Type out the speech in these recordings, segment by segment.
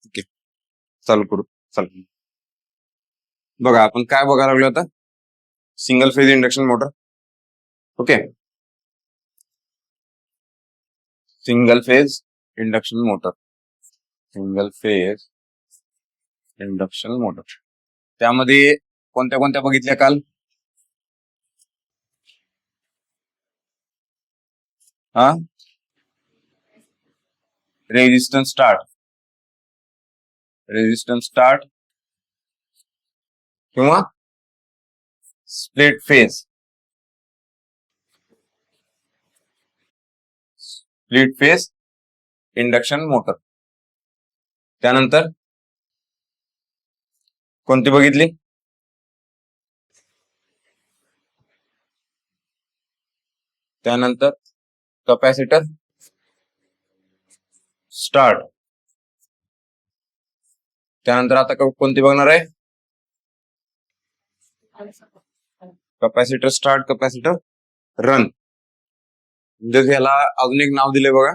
Okay, चालू करू. चालू. बघा आपण काय बघायला लागलो आता, single phase induction motor. Okay, single phase induction motor, single phase induction motor. त्यामध्ये कोणत्या कोणत्या बघितल्या काल? हा, रेजिस्टन्स स्टार्ट किंवा स्प्लिट फेज, इंडक्शन मोटर. त्यानंतर कोणती बघितली? त्यानंतर कॅपॅसिटर स्टार्ट. त्यानंतर आता कोणती बघणार आहे? Capacitor start, capacitor run. म्हणजे याला अजून एक नाव दिले बघा,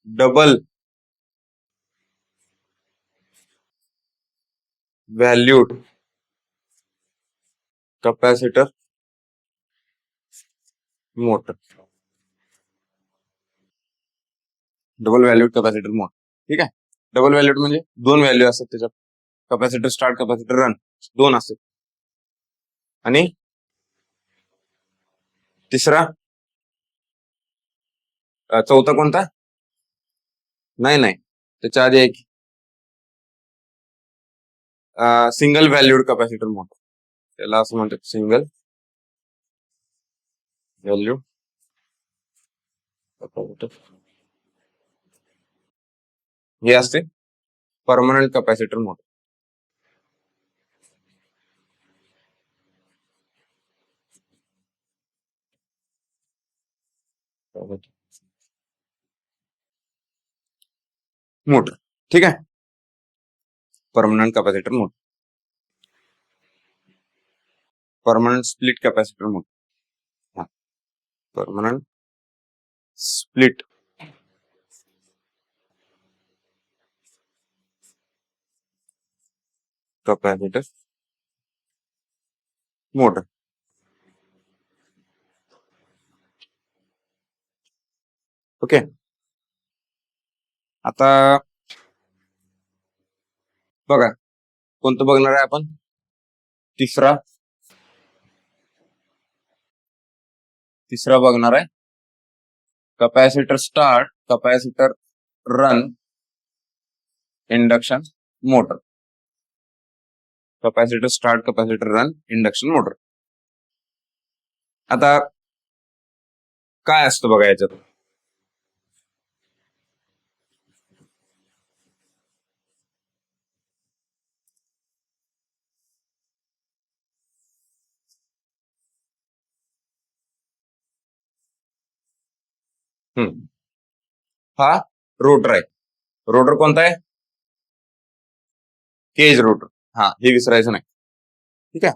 double valued capacitor motor. Double valued capacitor motor. ठीक आहे, डबल व्हॅल्यूड म्हणजे दोन व्हॅल्यू असतात त्याच्यात. कॅपॅसिटर स्टार्ट, कॅपॅसिटर रन दोन असतात. आणि तिसरा चौथा कोणता? नाही, त्याच्या आधी एक सिंगल व्हॅल्यूड कॅपॅसिटर मोटर. त्याला असं म्हणतात सिंगल व्हॅल्यूड कॅपॅसिटर. हे असते परमनंट कॅपॅसिटर मोटर. मोटर. ठीक आहे, permanent capacitor motor, permanent split capacitor motor. Permanent split capacitor motor. Okay, आता बघा कोणतं बघणार आहे आपण? तिसरा बघणार आहे, capacitor start, capacitor run induction motor. Capacitor start, capacitor run induction motor. आता काय असतं बघा याच्यात? हा रोटर आहे. रोटर कोणता आहे? केज रोटर. हा, हे विसरायचं नाही. ठीक आहे,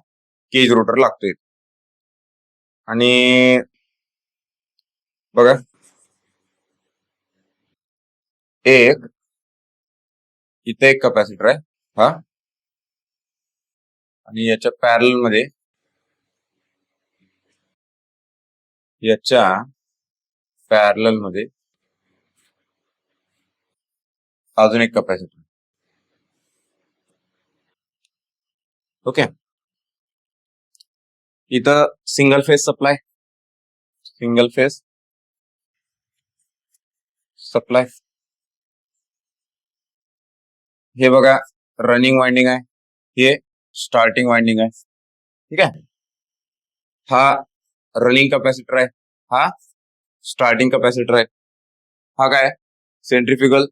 केज रोटर लागतोय. आणि बघा एक इथे एक कॅपॅसिटर आहे हा, आणि याच्या पॅरल मध्ये अजून एक कॅपॅसिटर. ओके, इथं सिंगल फेज सप्लाय. हे बघा रनिंग वाइंडिंग आहे, हे स्टार्टिंग वाइंडिंग आहे. ठीक आहे, हा रनिंग कॅपॅसिटर आहे, हा स्टार्टिंग कॅपॅसिटर आहे. हा काय? Centrifugal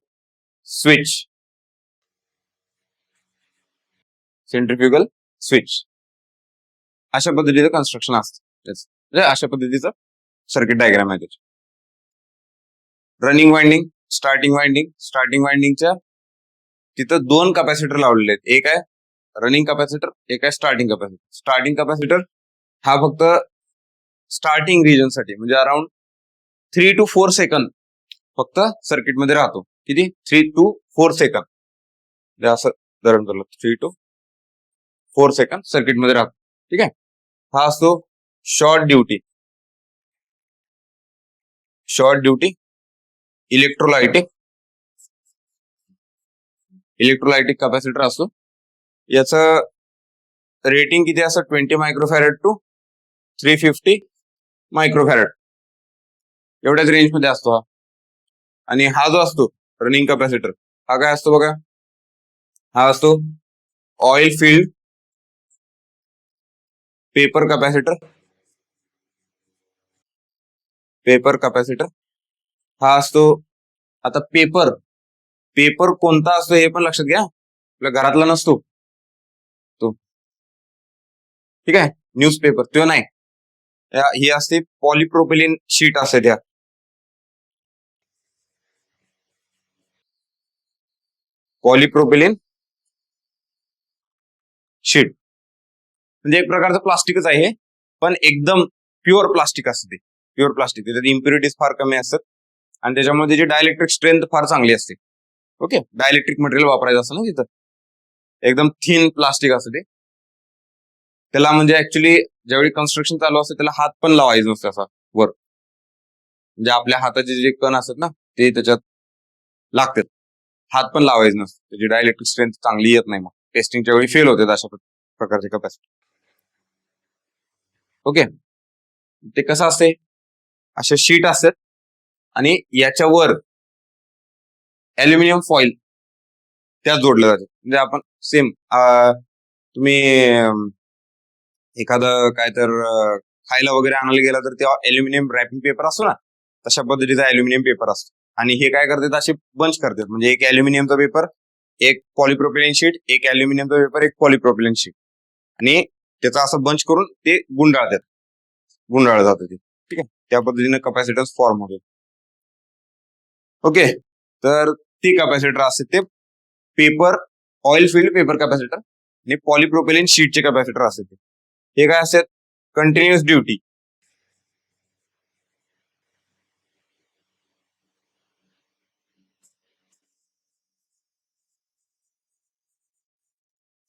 switch. अशा पद्धतीचं कन्स्ट्रक्शन असतं, म्हणजे अशा पद्धतीचं सर्किट डायग्राम आहे त्याची. रनिंग वाइंडिंग, स्टार्टिंग वाइंडिंगच्या तिथं दोन कॅपॅसिटर लावलेले आहेत. एक आहे रनिंग कॅपॅसिटर, एक आहे स्टार्टिंग कॅपॅसिटर. स्टार्टिंग कॅपॅसिटर हा फक्त स्टार्टिंग रिजन साठी, म्हणजे अराउंड 3 to 4 सेकंद फक्त सर्किट मध्ये राहतो. किती 3 to 4 सेकंद असं धरून धरलं 3 to 4 सेकंद सर्किट मध्ये राहतो. ठीक आहे. हा असतो शॉर्ट ड्युटी इलेक्ट्रोलायटिक कॅपॅसिटर असतो. याचं रेटिंग किती असं 20 मायक्रोफॅरेड टू 350 मायक्रोफॅरेड एवढ्याच रेंज मध्ये असतो हा. आणि हा जो असतो रनिंग कॅपॅसिटर हा काय असतो बघा, हा असतो ऑइल फील्ड पेपर कॅपॅसिटर हा असतो. आता पेपर कोणता असतो हे पण लक्षात घ्या, आपल्या घरातला नसतो तो. ठीक आहे. न्यूजपेपर तो नाही, ही असते पॉलिप्रोपिलिन शीट असते त्या. पॉलिप्रोपिलिन शीट म्हणजे एक प्रकारचं प्लास्टिकच आहे हे, पण एकदम प्युअर प्लास्टिक असते ते. प्युअर प्लास्टिक, त्याच्यात इम्प्युरिटीज फार कमी असतात आणि त्याच्यामध्ये त्याची डायलेक्ट्रिक स्ट्रेंथ फार चांगली असते. ओके. डायलेक्ट्रिक मटेरियल वापरायचं असतं ना तिथं, एकदम थिन प्लास्टिक असतं ते. त्याला म्हणजे ऍक्च्युली ज्यावेळी कन्स्ट्रक्शन चालू असतं त्याला हात पण लावायचं नसतं असा वर, म्हणजे आपल्या हाताचे जे कण असतात ना ते त्याच्यात लागतात, हात पण लावायचं नसतं. त्याची डायलेक्ट्रिक स्ट्रेंथ चांगली येत नाही, मग टेस्टिंगच्या वेळी फेल होते अशा प्रकारचे कॅपॅसिटी. ओके. ते कसं असते, असे शीट असतात आणि याच्यावर अल्युमिनियम फॉईल त्या जोडल्या जातात. म्हणजे आपण सेम तुम्ही एखादं काय तर खायला वगैरे आणायला गेला तर तेव्हा अल्युमिनियम रॅपिंग पेपर असतो ना, तशा पद्धतीचा अल्युमिनियम पेपर असतो. आणि हे काय करतात, असे बंच करतात. म्हणजे एक अल्युमिनियमचा पेपर, एक पॉलिप्रोपिलिन शीट, एक अल्युमिनियमचा पेपर, एक पॉलिप्रोपिलिन शीट, आणि त्याचा असं बंच करून ते गुंडाळलं जातं ते. ठीक आहे. त्या पद्धतीने कॅपॅसिटन्स फॉर्म होते. ओके. तर ती कॅपॅसिटर असते ते paper oil field paper capacitor आणि पॉलिप्रोपिलिन शीटचे कॅपॅसिटर असते ते. हे काय असतात, कंटिन्युअस ड्युटी.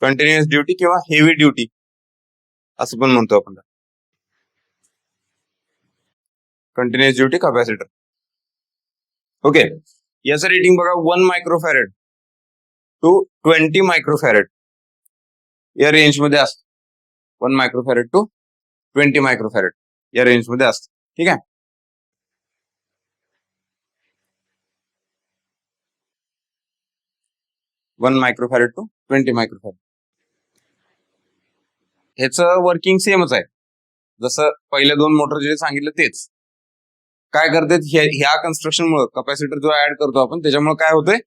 कंटिन्युअस ड्युटी किंवा हेवी ड्युटी असं पण म्हणतो आपण. Continuous duty capacitor. ओके. याचं रेटिंग बघा 1 मायक्रोफॅरेड टू 20 मायक्रोफॅरेड या रेंज मध्ये असतं. 1 मायक्रोफॅरेड टू 20 मायक्रोफॅरेड या रेंज मध्ये असतं. ठीक आहे. 1 मायक्रोफॅरेड टू 20 मायक्रोफॅरेड. ह्याचं वर्किंग सेमच आहे, जसं पहिल्या 2 मोटर जे सांगितलं तेच. काय करतात, ह्या कन्स्ट्रक्शन मुळे कॅपॅसिटर जो ऍड करतो आपण त्याच्यामुळे काय होतंय,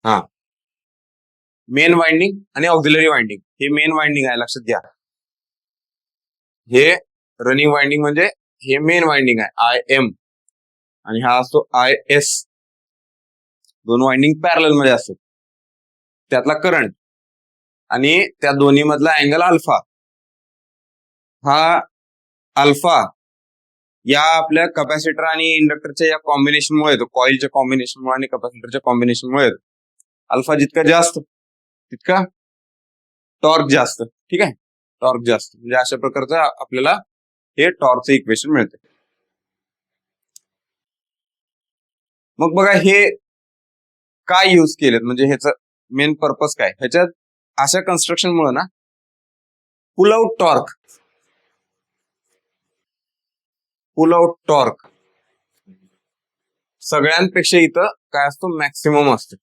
हा मेन वाइंडिंग आणि ऑक्झिलरी वाइंडिंग. हे मेन वाइंडिंग आहे, लक्षात घ्या. हे रनिंग वाइंडिंग म्हणजे हे मेन वाइंडिंग आहे IM, आणि हा असतो IS. 2 वाइंडिंग पॅरलल मध्ये असतात. त्यातला करंट आणि त्या दोन्ही मधला अँगल अल्फा, हा अल्फा या आपल्या कॅपॅसिटर आणि इंडक्टरच्या या कॉम्बिनेशनमुळे येतो, कॉइलच्या कॉम्बिनेशनमुळे आणि कॅपॅसिटरच्या कॉम्बिनेशनमुळे येतो. अल्फा जितका जास्त तितका टॉर्क जास्त. ठीक आहे. टॉर्क जास्त म्हणजे अशा प्रकारचं आपल्याला हे टॉर्कचं इक्वेशन मिळते. मग बघा हे काय यूज केलेत, म्हणजे ह्याचं मेन पर्पज काय. ह्याच्यात अशा कन्स्ट्रक्शन मुळे ना पुल आउट टॉर्क सगळ्यांपेक्षा इथं काय असतो, मॅक्सिमम असतो.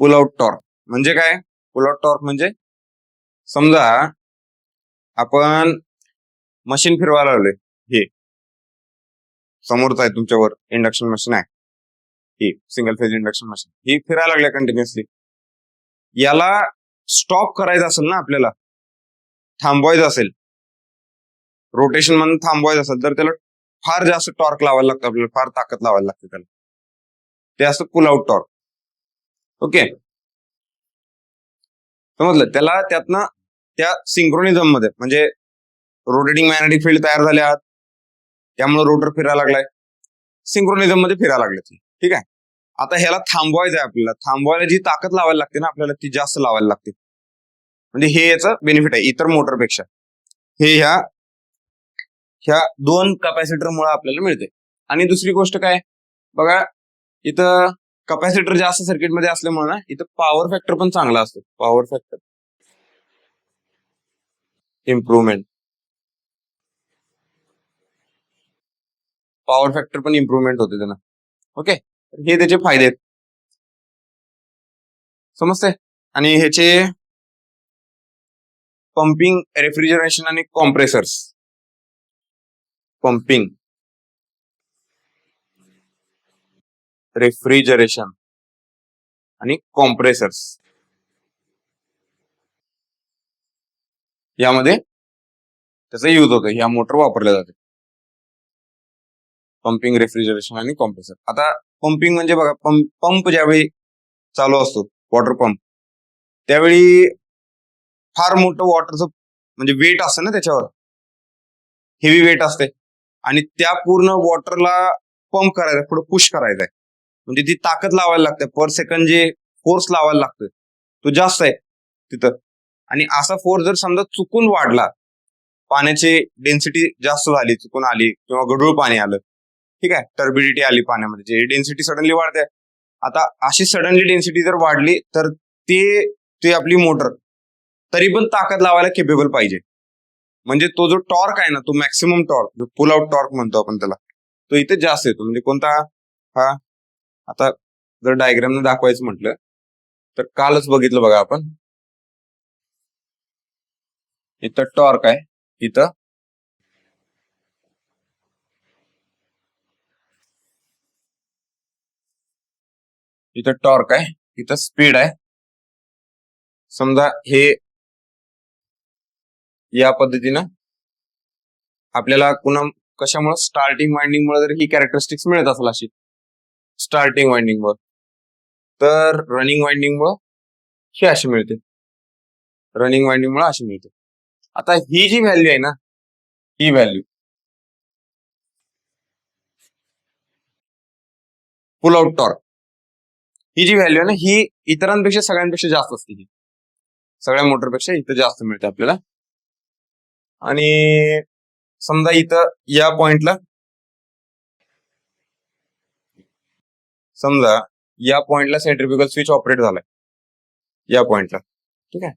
पुल आउट टॉर्क म्हणजे काय, पुल आउट टॉर्क म्हणजे समजा आपण मशीन फिरवायला लागलोय, हे समोरच आहे तुमच्यावर इंडक्शन मशीन आहे, ही सिंगल फेज इंडक्शन मशीन, ही फिरायला लागल्या कंटिन्युअसली. याला स्टॉप करायचं असेल ना, आपल्याला थांबवायचं असेल, रोटेशन म्हणून थांबवायचं असेल तर त्याला फार जास्त टॉर्क लावायला लागतं, आपल्याला फार ताकद लावायला लागते त्याला. ते असतं पुल आउट टॉर्क. ओके. समजलं? त्याला त्यातनं त्या सिंक्रोनिझम मध्ये म्हणजे रोटेटिंग मॅग्नेटिक फील्ड तयार झाले आहात, त्यामुळे रोटर फिरायला लागलाय, सिंक्रोनिझम मध्ये फिरायला लागले. ठीक आहे. आता ह्याला थांबवायचं आहे आपल्याला. थांबवायला जी ताकद लावायला लागते ना आपल्याला, ती जास्त लावायला लागते. म्हणजे हे याचं बेनिफिट आहे इतर मोटरपेक्षा. हे ह्या 2 कॅपॅसिटरमुळे आपल्याला मिळते. आणि दुसरी गोष्ट काय बघा, इथं कॅपॅसिटर जास्त सर्किटमध्ये असल्यामुळे ना इथं पॉवर फॅक्टर पण चांगला असतो. Power factor improvement, power factor पण इम्प्रुव्हमेंट होते त्यांना. ओके, हे त्याचे फायदे आहेत. समजते? आणि ह्याचे पंपिंग, रेफ्रिजरेशन आणि कॉम्प्रेसर्स. पंपिंग, रेफ्रिजरेशन आणि कॉम्प्रेसर्स यामध्ये त्याचा यूज होतो. ह्या मोटर वापरल्या जाते. पंपिंग, रेफ्रिजरेशन आणि कॉम्प्रेसर. आता पंपिंग म्हणजे बघा, पंप ज्यावेळी चालू असतो, वॉटर पंप, त्यावेळी फार मोठं वॉटरचं म्हणजे वेट असतं ना त्याच्यावर, हेवी वेट असते आणि त्या पूर्ण वॉटरला पंप करायचा, पुढे पुश करायचा आहे. म्हणजे ती ताकद लावायला लागते. पर सेकंड जे फोर्स लावायला लागतोय तो जास्त आहे तिथं. आणि असा फोर्स जर समजा चुकून वाढला, पाण्याची डेन्सिटी जास्त झाली, चुकून आली किंवा गढूळ पाणी आलं, ठीक आहे, टर्बिडिटी आली पाण्यामध्ये, जे डेन्सिटी सडनली वाढते. आता अशी सडनली डेन्सिटी जर वाढली तर ते आपली मोटर तरी पण ताकद लावायला केपेबल पाहिजे. म्हणजे तो जो टॉर्क आहे ना, तो मॅक्सिमम टॉर्क, जो पुल आउट टॉर्क म्हणतो आपण त्याला, तो इथे जास्त येतो. म्हणजे कोणता? हा, आता जर डायग्राम दाखवायचं म्हटलं तर कालच बघितलं बघा आपण, इथं टॉर्क आहे, इथं टॉर्क आहे, इथं स्पीड आहे. समजा हे या पद्धतीनं आपल्याला कशामुळे, स्टार्टिंग वाइंडिंग मुळे जर ही कॅरेक्टरिस्टिक्स मिळत असेल अशी, स्टार्टिंग वाइंडिंग मुळे, तर रनिंग वाइंडिंग मुळे ही अशी मिळते. रनिंग वाइंडिंग मुळे अशी मिळते. आता ही जी व्हॅल्यू आहे ना, ही व्हॅल्यू पुल आउट टॉर्क, ही जी व्हॅल्यू आहे ना, ही इतरांपेक्षा सगळ्यांपेक्षा जास्त असते. ही सगळ्या मोटरपेक्षा इथं जास्त मिळते आपल्याला. आणि समजा इथं या पॉइंटला, समजा या पॉइंटला सेंट्रिफ्युगल स्विच ऑपरेट झालाय, या पॉइंटला, ठीक आहे,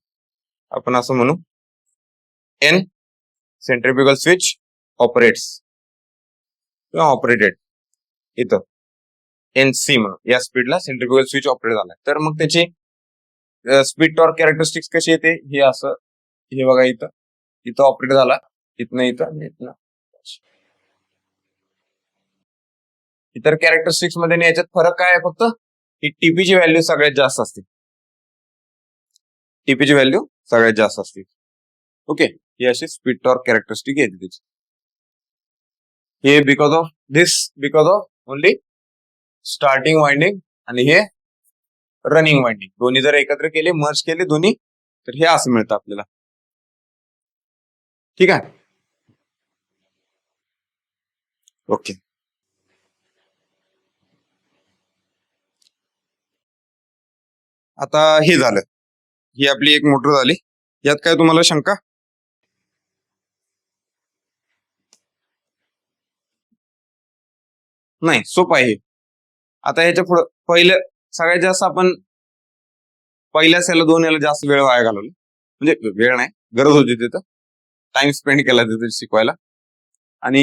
आपण असं म्हणू एन सेंट्रिफ्युगल स्विच ऑपरेट्स किंवा ऑपरेटेड. इथं एन सी म्हणून या स्पीडला सेंट्रिफ्युगल स्विच ऑपरेट झालाय. तर मग त्याची स्पीड टॉर्क कॅरेक्टरिस्टिक्स कशी येते, हे असं, हे बघा, इथं ऑपरेट झाला, इथनं इथं. इतर कॅरेक्टरिस्टिक्स मध्ये याच्यात फरक काय आहे, फक्त ही टीपीची व्हॅल्यू सगळ्यात जास्त असते. टीपीची व्हॅल्यू सगळ्यात जास्त असते. ओके, ही अशी स्पीड टॉर्क कॅरेक्टरिस्टिक येते त्याची. हे because of only starting winding आणि हे रनिंग वाइंडिंग, दोन्ही जर एकत्र केले, मर्ज केले दोन्ही, तर हे असं मिळतं आपल्याला. ठीक आहे. ओके, आता हे झालं, ही आपली एक मोटर झाली. यात काय तुम्हाला शंका? नाही, सोपं आहे. आता ह्याच्या पुढं पहिलं सगळ्यात जास्त आपण पहिल्याच याला 2 याला जास्त वेळ वाया घालवला. म्हणजे वेळ नाही, गरज होती तिथं, टाइम स्पेंड केला तिथं शिकवायला. आणि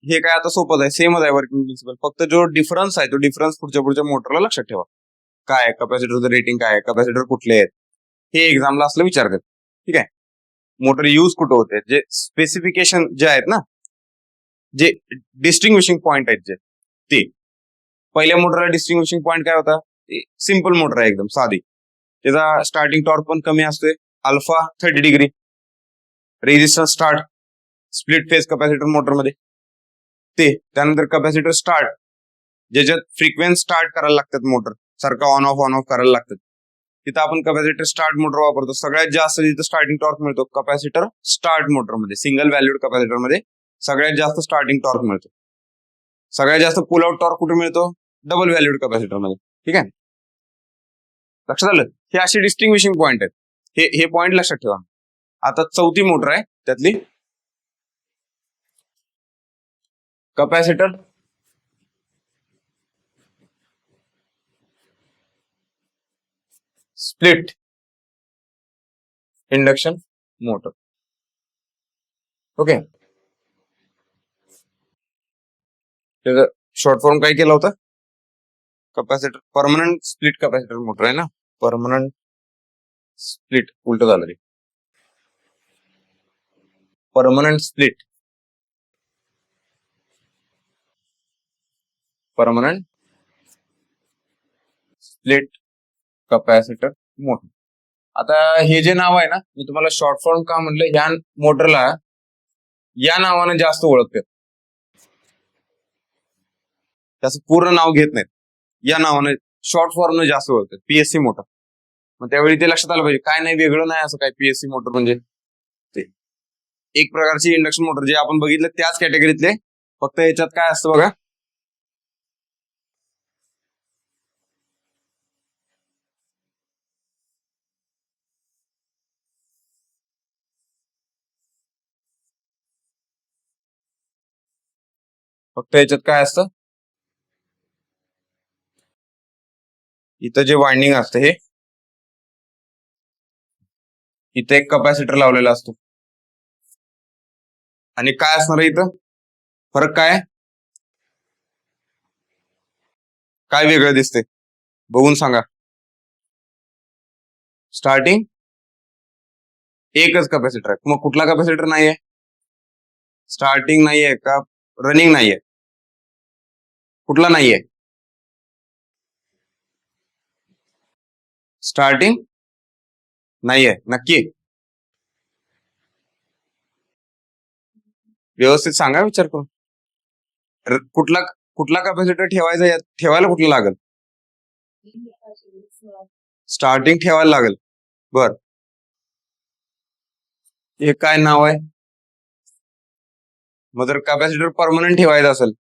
हे काय आता सोपंच आहे, सेमच आहे वर्किंग प्रिन्सिपल. फक्त जो डिफरन्स आहे, तो डिफरन्स पुढच्या मोटरला लक्षात ठेवा. काय कॅपॅसिटरचं रेटिंग, काय कॅपॅसिटर कुठले आहेत, हे एक्झामला असलं विचारतात. ठीक आहे. मोटर यूज कुठं होते, जे स्पेसिफिकेशन जे आहेत ना, जे डिस्टिंग्विशिंग पॉइंट आहेत, जे ते पहिल्या मोटरला डिस्टिंग्विशिंग पॉइंट काय होता, सिंपल मोटर आहे, एकदम साधी. त्याचा स्टार्टिंग टॉर्क पण कमी असतोय, alpha 30 degree, resistance start, split phase capacitor मोटरमध्ये ते. त्यानंतर कॅपॅसिटर स्टार्ट, ज्याच्यात फ्रिक्वेन्स स्टार्ट करायला लागतात, मोटर सारखा ऑन ऑफ करायला लागतात, तिथं आपण कपॅसिटर स्टार्ट मोटर वापरतो. सगळ्यात जास्त जिथं स्टार्टिंग टॉर्क मिळतो कपॅसिटर स्टार्ट मोटर मध्ये, सिंगल व्हॅल्यूड कपॅसिटर मध्ये सगळ्यात जास्त स्टार्टिंग टॉर्क मिळतो. सगळ्यात जास्त पुल आउट टॉर्क कुठे मिळतो? डबल व्हॅल्यूड कपॅसिटर मध्ये. ठीक आहे, लक्षात आलं? हे असे डिस्टिंग्विशिंग पॉइंट आहेत, हे पॉइंट लक्षात ठेवा. आता चौथी मोटर आहे त्यातली, capacitor split induction motor. Okay, त्याचं शॉर्ट फॉर्म काय केला होता? Capacitor permanent split capacitor motor आहे ना, परमनंट स्प्लिट, उलट झालं रे, permanent split, permanent split capacitor motor. आता हे जे नाव आहे ना, मी तुम्हाला शॉर्ट फॉर्म का म्हटलं, ह्या मोटरला या नावानं जास्त ओळखतात, त्याचं पूर्ण नाव घेत नाहीत, या नावानं शॉर्ट फॉर्म जास्त ओळखतात, पीएससी मोटर. मग त्यावेळी ते लक्षात आलं पाहिजे, काय नाही वेगळं नाही असं काय. पीएससी मोटर म्हणजे ते एक प्रकारची इंडक्शन मोटर जे आपण बघितलं त्याच कॅटेगरीतले, फक्त याच्यात काय असतं बघा, फक्त याच्यात काय असतं, इथं जे वाइंडिंग असतं हे, इथं एक कपॅसिटर लावलेला असतो, आणि काय असणार आहे इथं फरक? काय वेगळं दिसते बघून सांगा. स्टार्टिंग एकच कपॅसिटर आहे, मग कुठला कपॅसिटर नाहीये? स्टार्टिंग नाहीये का रनिंग नाहीये? कुठला नाहीये? स्टार्टिंग नाहीये, नक्की व्यवस्थित सांगा विचार करून. कुठला कुठला कपॅसिटर ठेवायचा, ठेवायला कुठला लागेल? स्टार्टिंग ठेवायला लागेल. बर, हे काय नाव आहे? मग जर कपॅसिटर परमनंट ठेवायचा असेल,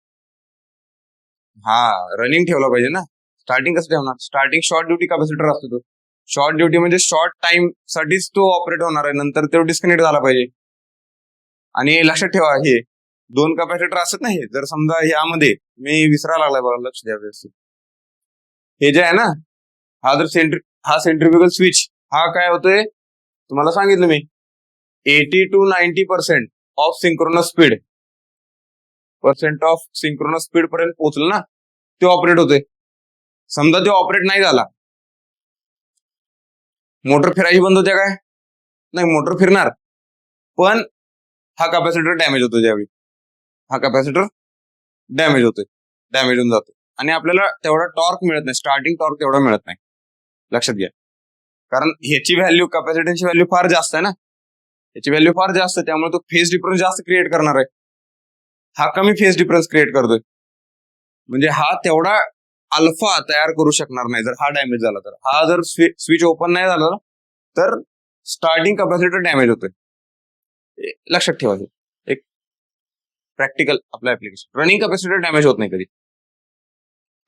हा रनिंग ठेवला पाहिजे ना. स्टार्टिंग कसं ठेवणार? स्टार्टिंग शॉर्ट ड्युटी कपॅसिटर असतो तो. शॉर्ट ड्युटी म्हणजे शॉर्ट टाइम साठीच तो ऑपरेट होणार आहे, नंतर तो डिस्कनेक्ट झाला पाहिजे. आणि लक्षात ठेवा, हे दोन कपॅसिटर असत ना, हे जर समजा यामध्ये मी विसरायला लागलाय बघा, लक्ष द्या व्यवस्थित. हे जे आहे ना, हा जर हा सेंट्रिफ्युगल स्विच, हा काय होतोय तुम्हाला सांगितलं मी, 80 to 90% of synchronous speed, of synchronous speed पर्यंत पोहोचलं ना, ते ऑपरेट होते. समजा ते ऑपरेट नाही झाला, मोटर फिरायची बंद होते काय? नाही, मोटर फिरणार, पण हा कपॅसिटर डॅमेज होतो. ज्यावेळी हा कपॅसिटर डॅमेज होतोय, डॅमेज होऊन जातो, आणि आपल्याला तेवढा टॉर्क मिळत नाही, स्टार्टिंग टॉर्क तेवढा मिळत नाही. लक्षात घ्या, कारण ह्याची व्हॅल्यू, कपॅसिटरची व्हॅल्यू फार जास्त आहे ना, याची व्हॅल्यू फार जास्त, त्यामुळे तो फेज डिफरन्स जास्त क्रिएट करणार आहे. हा कमी फेज डिफरन्स क्रिएट करतोय, म्हणजे हा तेवढा अल्फा तयार करू शकणार नाही. जर हा डॅमेज झाला तर, हा जर स्विच ओपन नाही झाला तर स्टार्टिंग कपॅसिटर डॅमेज होतोय. लक्षात ठेवा, एक प्रॅक्टिकल आपलं ऍप्लिकेशन. रनिंग कपॅसिटर डॅमेज होत नाही कधी.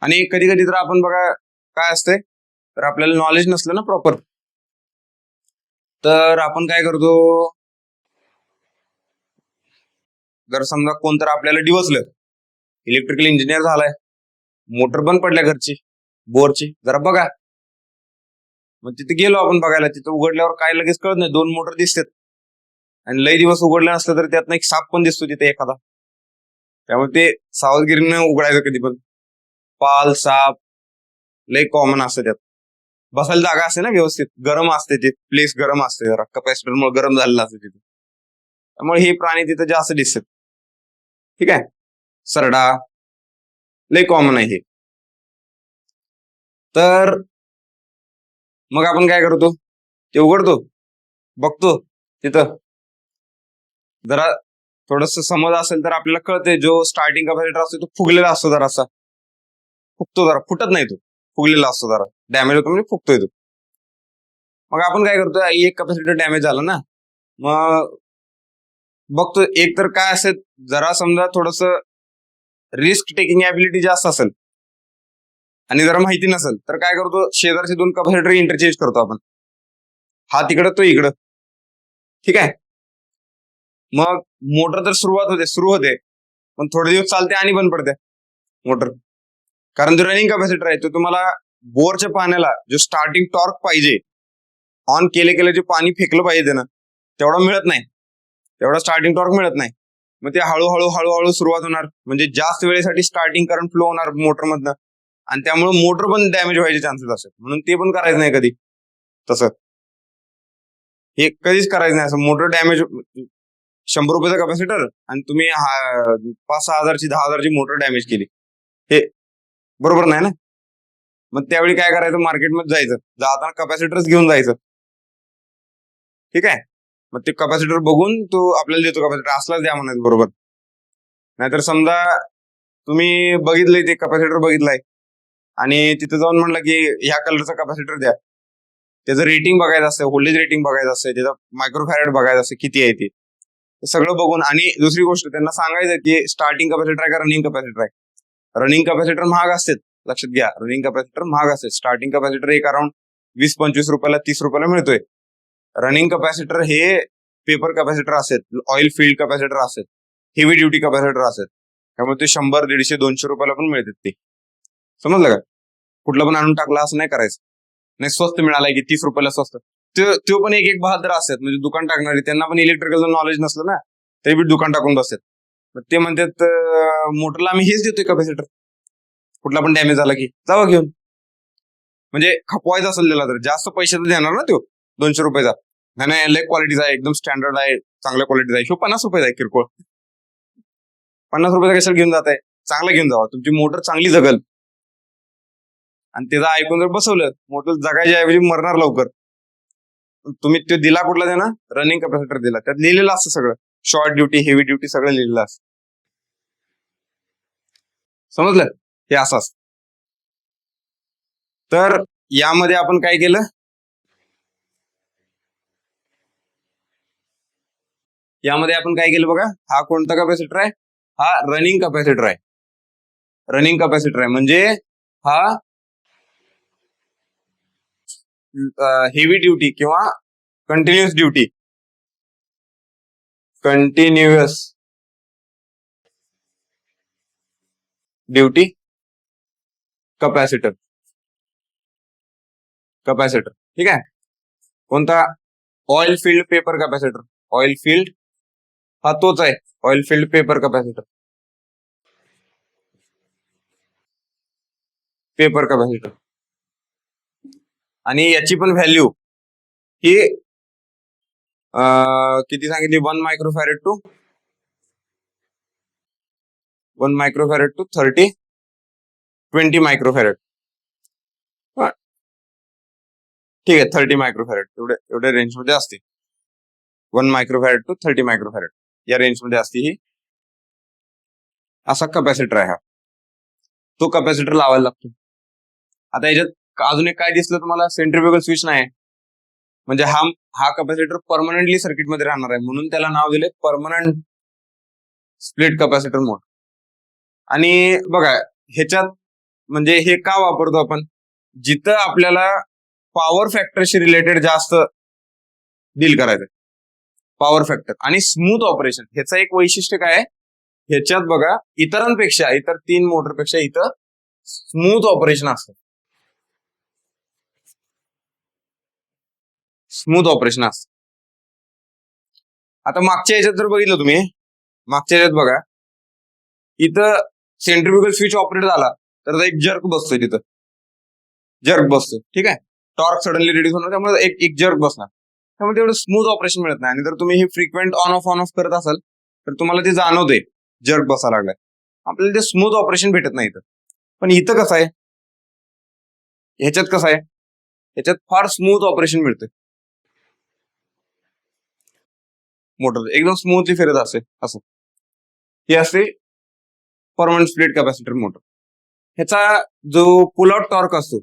आणि कधी कधी तर आपण बघा काय असते, तर आपल्याला नॉलेज नसलं ना प्रॉपर, तर आपण काय करतो, जर समजा कोणतर आपल्याला डिवचलं, इलेक्ट्रिकल इंजिनियर झालाय, मोटर बंद पडल्या घरची बोरची, जरा बघा. मग तिथे गेलो आपण बघायला, तिथे उघडल्यावर काय लगेच कळत नाही, दोन मोटर दिसतात, आणि लई दिवस उघडलं नसलं तर त्यातनं एक साप पण दिसतो तिथे एखादा. त्यामुळे ते सावधगिरीने उघडायचं कधी पण. पाल, साप लई कॉमन असतं त्यात. बसायला जागा असते ना व्यवस्थित, गरम असते ते प्लेस, गरम असते जरा, कपॅसिटरमुळे गरम झालेलं असते तिथे, त्यामुळे हे प्राणी तिथे जास्त दिसतात. ठीक आहे, सरडा लई कॉमन आहे हे. तर मग आपण काय करतो, ते उघडतो, बघतो, तिथं जरा थोडस समज असेल तर आपल्याला कळते, जो स्टार्टिंग कपॅसिटर असतो तो फुगलेला असतो, जरासा फुगतो, जरा फुटत नाही तो, फुगलेला असतो, जरा डॅमेज होतो म्हणजे फुगतोय तो. मग आपण काय करतो, एक कॅपॅसिटर डॅमेज झाला ना, मग बघतो एक तर काय असेल, जरा समजा थोडस रिस्क टेकिंग ॲबिलिटी जास्त असेल आणि जरा माहिती नसेल तर काय करतो, शेजारचे 2 कॅपॅसिटर इंटरचेंज करतो आपण, हा तिकडं तो इकडं. ठीक आहे. मग मोटर तर सुरू होते पण थोडे दिवस चालते आणि बंद पडते मोटर, कारण जो रनिंग कॅपॅसिटर आहे तो तुम्हाला बोरच्या पाण्याला जो स्टार्टिंग टॉर्क पाहिजे, ऑन केले जे पाणी फेकलं पाहिजे ना, तेवढा मिळत नाही, तेवढा स्टार्टिंग टॉर्क मिळत नाही. मग ते हळूहळू सुरुवात होणार, म्हणजे जास्त वेळेसाठी स्टार्टिंग करंट फ्लो होणार मोटरमधनं, आणि त्यामुळे मोटर पण डॅमेज व्हायचे चान्सेस असतात. म्हणून ते पण करायचं नाही कधी, तसं हे कधीच करायचं नाही. असं मोटर डॅमेज, 100 रुपयाचा कॅपॅसिटर आणि तुम्ही 5-6 हजारची 10 हजारची मोटर डॅमेज केली, हे बरोबर नाही ना. मग त्यावेळी काय करायचं, मार्केटमध्ये जायचं, जाताना कॅपॅसिटरच घेऊन जायचं. ठीक आहे. मग ते कॅपॅसिटर बघून तो आपल्याला देतो, कॅपॅसिटर असलाच द्या म्हणायचं बरोबर. नाहीतर समजा तुम्ही बघितलंय ते कॅपॅसिटर बघितलाय आणि तिथे जाऊन म्हणलं की ह्या कलरचा कॅपॅसिटर द्या, त्याचं रेटिंग बघायचं असतं, व्होल्टेज रेटिंग बघायचं असतं, त्याचा मायक्रोफॅरेड बघायचं असतं किती आहे ते सगळं बघून. आणि दुसरी गोष्ट त्यांना सांगायचं की स्टार्टिंग कॅपॅसिटर आहे का रनिंग कॅपॅसिटर आहे. रनिंग कॅपॅसिटर महाग असते, लक्षात घ्या, रनिंग कॅपॅसिटर महाग असते. स्टार्टिंग कॅपॅसिटर एक अराउंड 20-25 रुपयाला 30 रुपयाला मिळतोय. रनिंग कॅपॅसिटर हे पेपर कॅपॅसिटर असेल, ऑइल फील्ड कॅपॅसिटर असेल, हेवी ड्युटी कॅपॅसिटर असेल, त्यामुळे ते 100, 150, 200 रुपयाला पण मिळतात. ते समजलं का. कुठलं पण आणून टाकलं असं नाही करायचं. नाही स्वस्त मिळालाय की 30 रुपयाला स्वस्त, तो पण एक बहादर असतात, म्हणजे दुकान टाकणारे, त्यांना पण इलेक्ट्रिकलचं नॉलेज नसलं ना, ते बी दुकान टाकून बसतात. ते म्हणतात मोटरला आम्ही हेच देतोय कॅपॅसिटर, कुठला पण डॅमेज झाला की जावा घेऊन. म्हणजे खपवायचा असेल त्याला तर जास्त पैसे तर देणार ना तो 200 रुपयाचा. नाही लय क्वालिटीचा आहे, एकदम स्टँडर्ड आहे, चांगल्या क्वालिटीचा आहे, 50 रुपयाचा आहे किरकोळ. 50 रुपयाचा कशाला घेऊन जात आहे, चांगला घेऊन जावा, तुमची मोटर चांगली जगल. आणि त्याचं ऐकून जर बसवलं, मोटर जगायच्या ऐवजी मरणार लवकर. तुम्ही तो दिला कुठला देना, रनिंग कॅपॅसिटर दिला, त्यात लिहिलेलं असतं सगळं, शॉर्ट ड्युटी, हेवी ड्युटी सगळं लिहिलेलं असतं. समजलं, हे असं असतं. तर यामध्ये आपण काय केलं, बघा, हा कोणता कॅपॅसिटर आहे, हा रनिंग कॅपॅसिटर आहे. रनिंग कॅपॅसिटर आहे म्हणजे हा हेवी ड्युटी किंवा कंटिन्युअस ड्युटी कॅपॅसिटर. ठीक आहे. कोणता, oil field paper capacitor. Oil field हा तोच आहे, ऑइल फील्ड पेपर कॅपॅसिटर. आणि याची पण व्हॅल्यू ही किती सांगितली, 1 मायक्रोफॅरेड टू 30, 20 मायक्रोफॅरेड. ठीक आहे, 30 मायक्रोफॅरेड एवढ्या रेंजमध्ये असते. 1 मायक्रोफॅरेड टू 30 मायक्रोफॅरेड या रेंजमध्ये असते ही. असा कॅपॅसिटर आहे हा, तो कॅपॅसिटर लावायला लागतो. आता याच्यात अजून एक काय दिसलं तुम्हाला, सेंट्रिफ्युगल स्विच नाही, म्हणजे हा कॅपॅसिटर परमनंटली सर्किटमध्ये राहणार आहे, म्हणून त्याला नाव दिले परमनंट स्प्लिट कॅपॅसिटर मोड. आणि बघा ह्याच्यात म्हणजे हे का वापरतो आपण, जिथं आपल्याला पॉवर फॅक्टरशी रिलेटेड जास्त डील करायचं, पॉवर फॅक्टर आणि स्मूथ ऑपरेशन. ह्याचं एक वैशिष्ट्य काय आहे, ह्याच्यात बघा इतर 3 मोटरपेक्षा इथं स्मूथ ऑपरेशन असतं. आता मागच्या ह्याच्यात जर बघितलं तुम्ही, मागच्या ह्याच्यात बघा, इथं सेंट्रिफ्युगल स्विच ऑपरेट झाला तर एक जर्क बसतोय, तिथं जर्क बसतोय. ठीक आहे, टॉर्क सडनली रिड्यूस होणार, त्यामुळे एक जर्क बसणार, त्यामुळे तेवढं स्मूथ ऑपरेशन मिळत नाही. आणि जर तुम्ही हे फ्रिक्वेंट ऑन ऑफ करत असाल तर तुम्हाला ते जाणवते जर्क बसायला लागलाय, आपल्याला ते स्मूथ ऑपरेशन भेटत नाही इथं. पण इथं कसं आहे, ह्याच्यात फार स्मूथ ऑपरेशन मिळतं, मोटर एकदम स्मूथली फिरत असते. असं हे असते परमनंट स्प्लिट कॅपॅसिटर मोटर. ह्याचा जो पुल आउट टॉर्क असतो,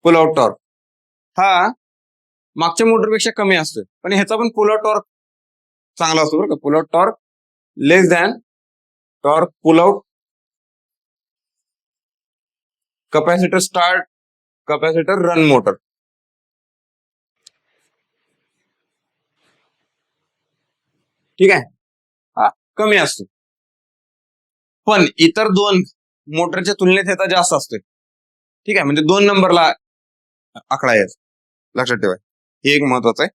पुल आउट टॉर्क हा मागच्या मोटरपेक्षा कमी असतोय, पण ह्याचा पण पुल आउट टॉर्क चांगला असतो बरं का. Pull out torque less than torque pull out capacitor start capacitor run motor. ठीक आहे, हा कमी असतो, पण इतर दोन मोटरच्या तुलनेत ह्याचा जास्त असतोय. ठीक आहे, म्हणजे 2 नंबरला आकडा आहे, लक्षात ठेवा, हे एक महत्वाचं आहे.